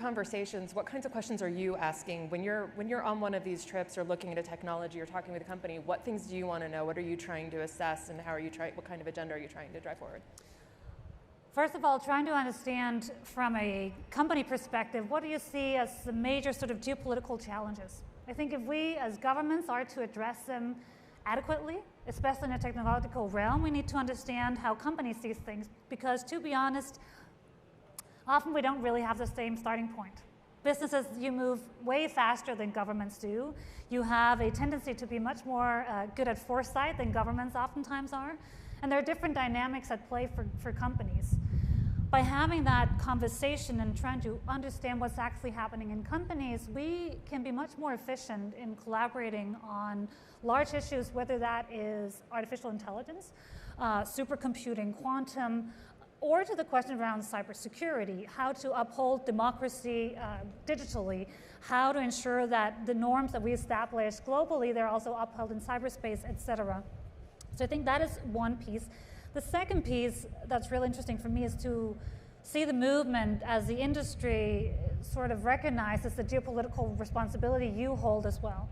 conversations, what kinds of questions are you asking when you're on one of these trips or looking at a technology or talking with a company? What things do you want to know? What are you trying to assess, and what kind of agenda are you trying to drive forward? First of all, trying to understand from a company perspective, what do you see as the major sort of geopolitical challenges? I think if we as governments are to address them adequately, especially in a technological realm, we need to understand how companies see things, because to be honest, often we don't really have the same starting point. Businesses, you move way faster than governments do. You have a tendency to be much more good at foresight than governments oftentimes are. And there are different dynamics at play for companies. By having that conversation and trying to understand what's actually happening in companies, we can be much more efficient in collaborating on large issues, whether that is artificial intelligence, supercomputing, quantum, or to the question around cybersecurity, how to uphold democracy digitally, how to ensure that the norms that we establish globally, they're also upheld in cyberspace, et cetera. So I think that is one piece. The second piece that's really interesting for me is to see the movement as the industry sort of recognizes the geopolitical responsibility you hold as well.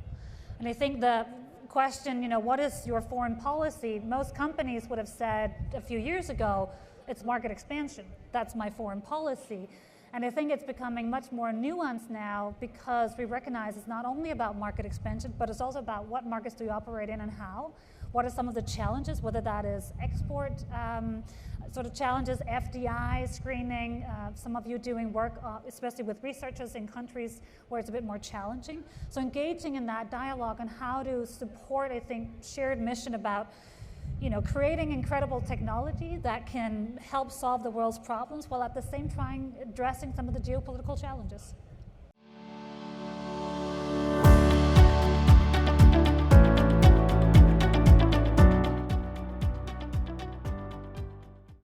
And I think the question, what is your foreign policy? Most companies would have said a few years ago, it's market expansion. That's my foreign policy. And I think it's becoming much more nuanced now, because we recognize it's not only about market expansion, but it's also about what markets do you operate in and how. What are some of the challenges, whether that is export sort of challenges, FDI screening, some of you doing work, especially with researchers in countries where it's a bit more challenging. So engaging in that dialogue on how to support, I think, shared mission about creating incredible technology that can help solve the world's problems while at the same time addressing some of the geopolitical challenges.